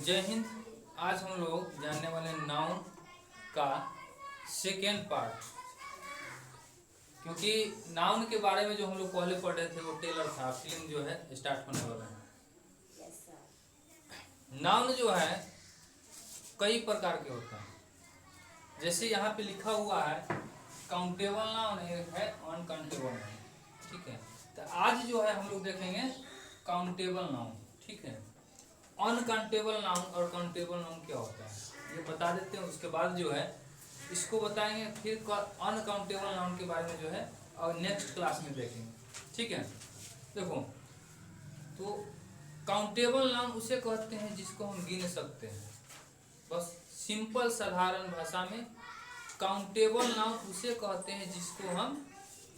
जय हिंद। आज हम लोग जानने वाले नाउन का सेकेंड पार्ट, क्योंकि नाउन के बारे में जो हम लोग पहले पढ़ रहे थे वो टेलर था। फिल्म जो है स्टार्ट होने वाला है। नाउन जो है कई प्रकार के होते हैं। जैसे यहाँ पे लिखा हुआ है काउंटेबल नाउन एक है, अनकाउंटेबल नाउन। ठीक है, तो आज जो है हम लोग देखेंगे काउंटेबल नाउन। ठीक है, अनकाउंटेबल नाउन और काउंटेबल नाउन क्या होता है ये बता देते हैं। उसके बाद जो है इसको बताएंगे, फिर अनकाउंटेबल नाउन के बारे में जो है और नेक्स्ट क्लास में देखेंगे। ठीक है, देखो तो काउंटेबल नाउन उसे कहते हैं जिसको हम गिन सकते हैं। बस सिंपल साधारण भाषा में काउंटेबल नाउन उसे कहते हैं जिसको हम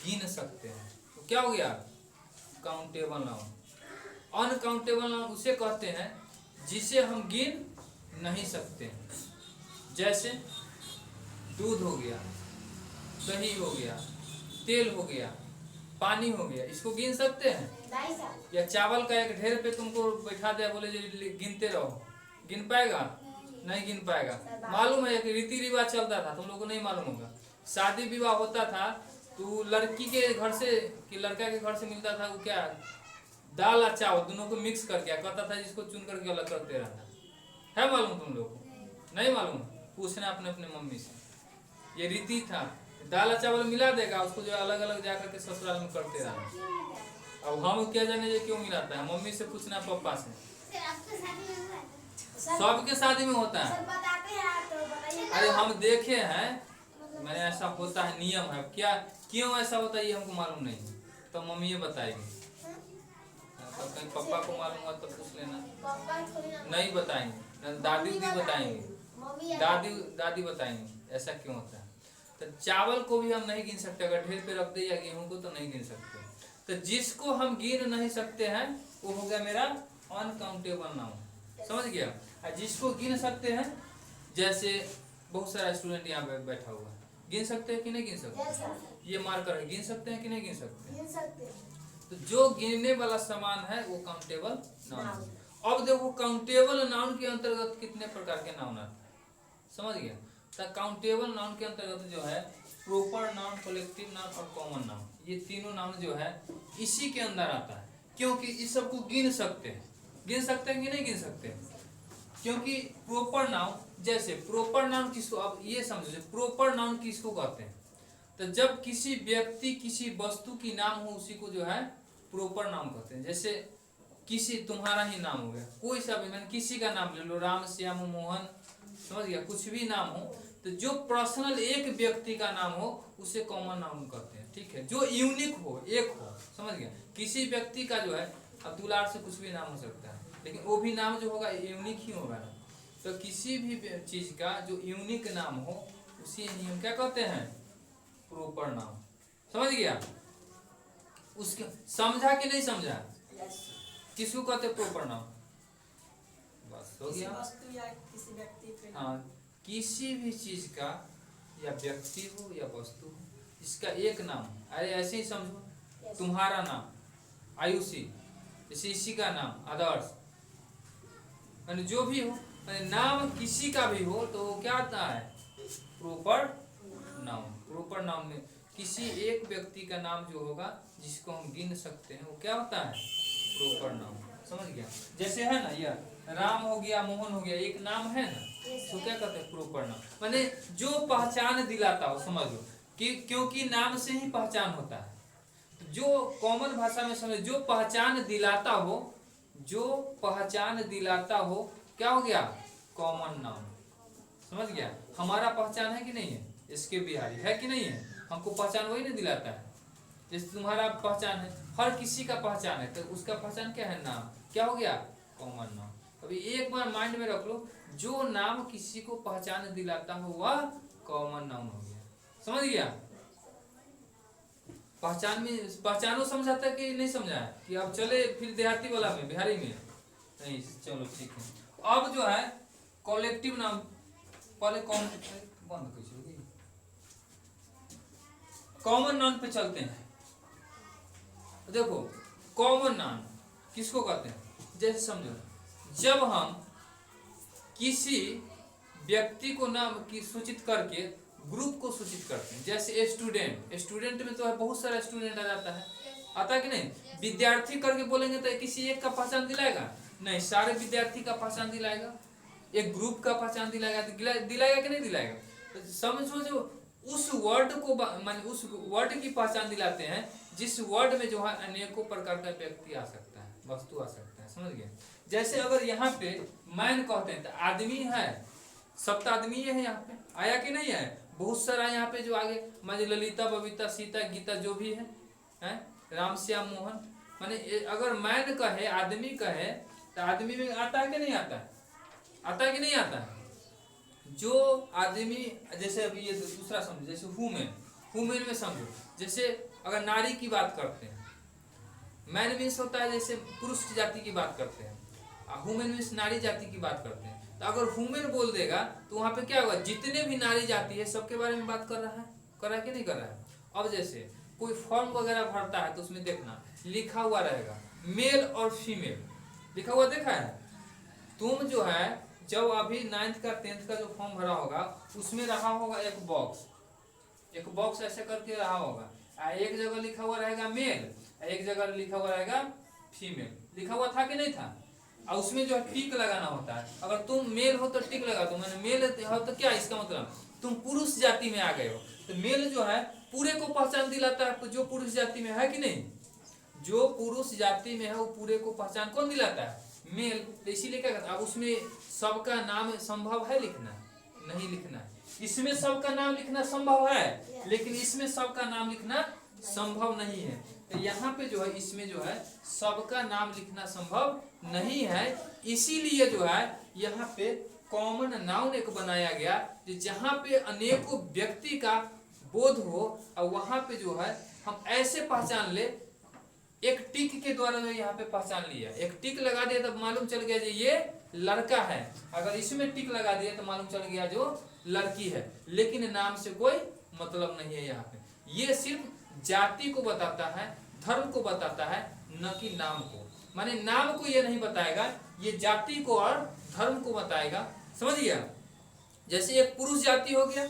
गिन सकते हैं। तो क्या हो गया काउंटेबल नाउन। अनकाउंटेबल नाउन उसे कहते हैं जिसे हम गिन नहीं सकते हैं। जैसे दूध हो गया, दही हो गया, तेल हो गया, पानी हो गया, इसको गिन सकते हैं? या चावल का एक ढेर पे तुमको बैठा दिया, बोले गिनते रहो, गिन पाएगा? नहीं गिन पाएगा। मालूम है कि रीति रिवाज चलता था, तुम लोगों को नहीं मालूम होगा। शादी विवाह होता था तो लड़की के घर से कि लड़का के घर से मिलता था वो क्या दाल और चावल दोनों को मिक्स करके कहता था, जिसको चुन करके अलग करते रहना है। मालूम तुम लोग को? नहीं मालूम? पूछना अपने अपने मम्मी से। ये रीति था, दाल और चावल मिला देगा, उसको जो अलग अलग जाकर के ससुराल में करते रहना। अब हम क्या जाने ये क्यों मिलाता है, मम्मी से पूछना, पापा से। सबके शादी में होता है। अरे हम देखे हैं, मैंने ऐसा होता है, नियम है। क्या क्यों ऐसा होता है ये हमको मालूम नहीं, तो मम्मी ये बताएगी। तो कहीं पापा को मालूम हुआ तो पूछ लेना। नहीं बताएंगे, दादी भी बताएंगे, दादी बताएंगे ऐसा क्यों होता है। तो चावल को भी हम नहीं गिन सकते, अगर ढेर पे रख दे या गेहूं को तो नहीं गिन सकते। तो जिसको हम गिन नहीं सकते हैं वो हो गया मेरा अनकाउंटेबल नाउन। समझ गया? और जिसको गिन सकते हैं, जैसे बहुत सारा स्टूडेंट यहाँ पे बैठा हुआ है, गिन सकते हैं कि नहीं गिन सकते? ये मार्कर है, गिन सकते हैं कि नहीं गिन सकते? तो जो गिनने वाला सामान है वो काउंटेबल नाउन है। अब देखो काउंटेबल नाउन के अंतर्गत कितने प्रकार के नाउन आते हैं, समझ गया? तो काउंटेबल नाउन के अंतर्गत जो है प्रॉपर नाउन, कलेक्टिव नाउन और कॉमन नाउन, ये तीनों नाउन जो है इसी के अंदर आता है। क्योंकि इस सबको गिन सकते हैं। गिन सकते हैं कि नहीं गिन सकते? क्योंकि प्रॉपर नाउन, जैसे प्रॉपर नाउन किसको, अब ये समझो प्रॉपर नाउन किसको कहते हैं। तो जब किसी व्यक्ति किसी वस्तु की नाम हो उसी को जो है प्रॉपर नाम कहते हैं। जैसे किसी तुम्हारा ही नाम हो गया, कोई सा भी, मैंने किसी का नाम ले लो, राम, श्याम, मोहन, समझ गया? कुछ भी नाम हो, तो जो पर्सनल एक व्यक्ति का नाम हो उसे कॉमन नाउन कहते हैं। ठीक है, जो यूनिक हो, एक हो, समझ गया? किसी व्यक्ति का जो है अब्दुल आर से कुछ भी नाम हो सकता है, लेकिन वो भी नाम जो होगा यूनिक ही होगा ना। तो किसी भी चीज का जो यूनिक नाम हो उसी हम क्या कहते हैं प्रॉपर नाउन। समझ गया? उसके समझा कि नहीं समझा? किसको कहते हैं प्रॉपर नाउन? बस हो गया। वस्तु या किसी व्यक्ति के, हाँ, किसी भी चीज का या व्यक्ति हो या वस्तु हो, इसका एक नाम। अरे ऐसे ही समझो, तुम्हारा नाम आयुषी, जैसे इसी का नाम आदर्श, जो भी हो, नाम किसी का भी हो तो वो क्या आता है प्रॉपर नाउन। प्रॉपर नाउन में किसी एक व्यक्ति का नाम जो होगा जिसको हम गिन सकते हैं वो क्या होता है प्रॉपर नाउन। समझ गया? जैसे है ना, यह राम हो गया, मोहन हो गया, एक नाम है ना, तो क्या कहते हैं प्रॉपर नाउन। माने जो पहचान दिलाता हो, समझ लो कि क्योंकि नाम से ही पहचान होता है। जो कॉमन भाषा में समझ, जो पहचान दिलाता हो, जो पहचान दिलाता हो, क्या हो गया कॉमन नाउन। समझ गया? हमारा पहचान है कि नहीं है, इसके बिहारी है कि नहीं है, हमको पहचान वही नहीं दिलाता है। जैसे तुम्हारा पहचान है, हर किसी का पहचान है, तो उसका पहचान क्या है नाम, क्या हो गया कॉमन नाउन। अभी एक बार माइंड में रख लो, जो नाम किसी को पहचान दिलाता हो वह कॉमन नाउन हो गया। समझ गया? पहचान में पहचानो समझाता है कि नहीं समझा है? कि अब चले फिर देहाती वाला में, बिहारी में नहीं, चलो ठीक है। अब जो है कलेक्टिव नाम, पहले कौन बंद कर, कॉमन नाउन पे चलते हैं। देखो कॉमन नाउन किसको कहते हैं, जैसे समझो, जब हम किसी व्यक्ति को नाम की सूचित करके ग्रुप को सूचित करते हैं। जैसे स्टूडेंट, स्टूडेंट में तो है बहुत सारा स्टूडेंट आ जाता है, आता है कि नहीं। विद्यार्थी करके बोलेंगे तो किसी एक का पहचान दिलाएगा नहीं, सारे विद्यार्थी का पहचान दिलाएगा, एक ग्रुप का पहचान दिलाएगा, दिलाएगा कि नहीं दिलाएगा। तो समझो जो उस वर्ड को माने उस वर्ड की पहचान दिलाते हैं जिस वर्ड में जो है अनेकों प्रकार का व्यक्ति आ सकता है, वस्तु आ सकता है, समझ गए। जैसे अगर यहाँ पे मैन कहते हैं तो आदमी है, सब तो आदमी है, यहाँ पे आया कि नहीं है, बहुत सारा यहाँ पे जो आगे माने ललिता बबीता सीता गीता जो भी है राम श्याम मोहन, माने अगर मैन कहे आदमी कहे तो आदमी में आता है कि नहीं आता है, आता है कि नहीं आता है। जो आदमी जैसे अभी ये दूसरा समझो, जैसे हुमेन में समझो, जैसे अगर नारी की बात करते हैं मैन मीन्स होता है, जैसे पुरुष जाति की बात करते हैं, हुमेन मीन्स नारी जाति की बात करते हैं। तो अगर हुमेन बोल देगा तो वहां पे क्या होगा, जितने भी नारी जाति है सबके बारे में बात कर रहा है कि नहीं कर रहा है। अब जैसे कोई फॉर्म वगैरह भरता है तो उसमें देखना लिखा हुआ रहेगा मेल और फीमेल, लिखा हुआ देखा है। तुम जो है जब अभी 9th का 10th का जो फॉर्म भरा होगा उसमें रहा होगा एक बॉक्स ऐसे करके रहा होगा, एक जगह लिखा हुआ रहेगा मेल, एक जगह लिखा हुआ रहेगा फीमेल, लिखा हुआ था कि नहीं था। और उसमें जो है टिक लगाना होता है, अगर तुम मेल हो तो टिक लगा दो, मैंने मेल हो तो क्या इसका मतलब तुम पुरुष जाति में आ गए हो। तो मेल जो है पूरे को पहचान दिलाता है, जो पुरुष जाति में है कि नहीं, जो पुरुष जाति में है वो पूरे को पहचान कौन दिलाता है, मेल। तो इसीलिए क्या करता है, अब उसमें सबका नाम संभव है लिखना, नहीं लिखना है। इसमें सबका नाम लिखना संभव है लेकिन इसमें सबका नाम लिखना संभव नहीं है। तो यहाँ पे जो है इसमें जो है सबका नाम लिखना संभव नहीं है, इसीलिए जो है यहाँ पे कॉमन नाउन एक बनाया गया जहाँ पे अनेकों व्यक्ति का बोध हो, और वहां पे जो है हम ऐसे पहचान ले, एक टिक के द्वारा यहाँ पे पहचान लिया, एक टिक लगा दिया तो मालूम चल गया ये लड़का है, अगर इसमें टिक लगा दिया तो मालूम चल गया जो लड़की है, लेकिन नाम से कोई मतलब नहीं है। यहाँ पे ये सिर्फ जाति को बताता है, धर्म को बताता है, न कि नाम को। माने नाम को ये नहीं बताएगा, ये जाति को और धर्म को बताएगा, समझ गया। जैसे एक पुरुष जाति हो गया,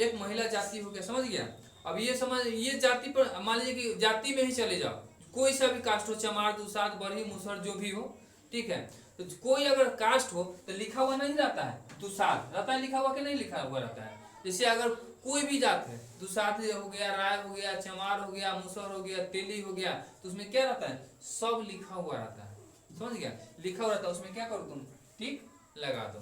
एक महिला जाति हो गया, समझ गया। अब ये समझ, ये जाति पर मान लीजिए कि जाति में ही चले जाओ, कोई सा भी कास्ट हो, चमार दुसाद बरही मुसहर जो भी हो, ठीक है। तो कोई अगर कास्ट हो तो लिखा हुआ नहीं रहता है, दुसाद रहता है, लिखा हुआ कि नहीं लिखा हुआ रहता है। जैसे अगर कोई भी जात है, दुसाद हो गया, राय हो गया, चमार हो गया, मुसहर हो गया, तेली हो गया, तो उसमें क्या रहता है, सब लिखा हुआ रहता है, समझ गया, लिखा हुआ रहता है। उसमें क्या करो तुम, टिक लगा दो।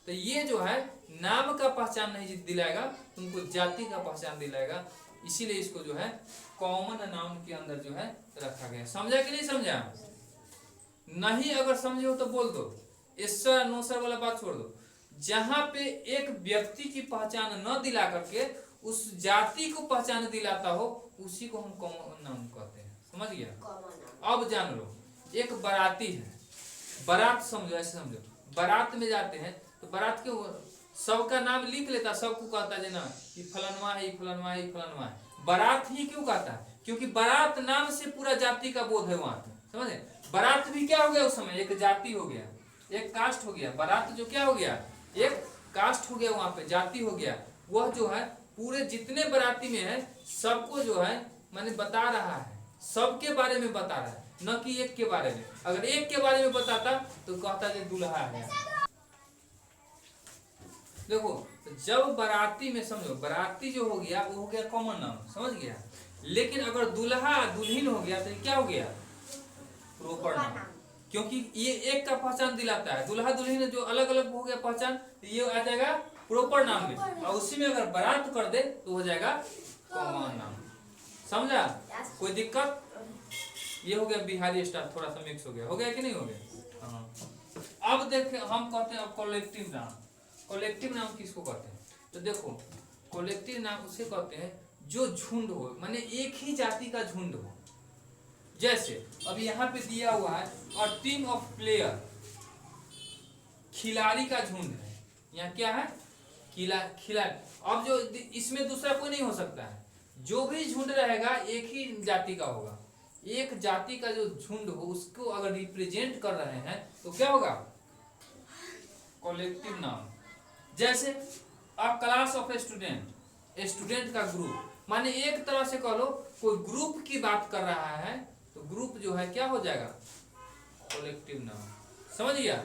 तो ये जो है नाम का पहचान नहीं दिलाएगा तुमको, जाति का पहचान दिलाएगा, इसीलिए इसको जो है कॉमन नाउन के अंदर जो है रखा गया। समझा कि नहीं समझा, नहीं अगर समझे हो तो बोल दो, ईश्वर नोसर वाला बात छोड़ दो। जहां पे एक व्यक्ति की पहचान न दिला करके उस जाति को पहचान दिलाता हो उसी को हम कॉमन नाउन कहते हैं, समझ गया। अब जान लो, एक बाराती है, बारात समझो, ऐसे समझो, बारात में जाते हैं तो बारात के सबका नाम लिख लेता, सबको कहता है ना कि फलानवा है, फलानवा है, फलानवा है। बारात ही क्यों कहता है, क्योंकि बारात नाम से पूरा जाति का बोध है वहां पे, समझे। बारात भी क्या हो गया उस समय, एक जाति हो गया, एक कास्ट हो गया। बारात जो क्या हो गया, एक कास्ट हो गया, वहां पे जाति हो गया। वह जो है पूरे जितने बाराती में है सबको जो है मैंने बता रहा है, सबके बारे में बता रहा है, न कि एक के बारे में। अगर एक के बारे में बताता तो कहता जो दूल्हा है। देखो जब बाराती में समझो, बाराती जो हो गया वो हो गया कॉमन नाम, समझ गया। लेकिन अगर दूल्हा दुल्हन हो गया तो क्या हो गया, प्रॉपर नाम, क्योंकि ये एक का पहचान दिलाता है। दूल्हा दुल्हन जो अलग अलग हो गया पहचान, तो ये आ जाएगा प्रॉपर नाम में, और उसी में अगर बारात कर दे तो हो जाएगा कॉमन नाम, समझा। कोई दिक्कत, ये हो गया बिहारी स्टाइल, थोड़ा सा मिक्स हो गया कि नहीं हो गया। हाँ। अब देख हम कहते हैं कलेक्टिव नाम। कलेक्टिव नाम किसको कहते हैं, तो देखो कलेक्टिव नाम उसे कहते हैं जो झुंड हो, माने एक ही जाति का झुंड हो। जैसे अब यहाँ पे दिया हुआ है और टीम ऑफ प्लेयर, खिलाड़ी का झुंड है, यहाँ क्या है, खिलाड़ी। अब जो इसमें दूसरा कोई नहीं हो सकता है, जो भी झुंड रहेगा एक ही जाति का होगा। एक जाति का जो झुंड हो उसको अगर रिप्रेजेंट कर रहे हैं तो क्या होगा, कॉलेक्टिव नाउन। जैसे अ क्लास ऑफ स्टूडेंट, स्टूडेंट का ग्रुप, माने एक तरह से कह लो कोई ग्रुप की बात कर रहा है तो ग्रुप जो है क्या हो जाएगा, कॉलेक्टिव नाउन। समझ गया?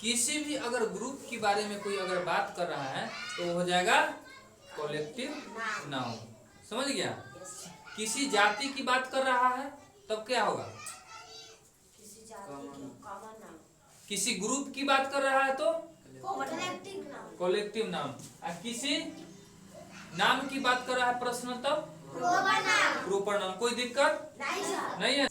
किसी भी अगर ग्रुप के बारे में कोई अगर बात कर रहा है तो वो हो जाएगा कॉलेक्टिव नाउन। समझ गया? किसी जाति की बात कर रहा है तब क्या होगा, किसी ग्रुप की बात कर रहा है तो कॉलेक्टिव नाउन। और किसी नाम की बात कर रहा है प्रश्न तब प्रोपर नाउन। कोई दिक्कत नहीं है।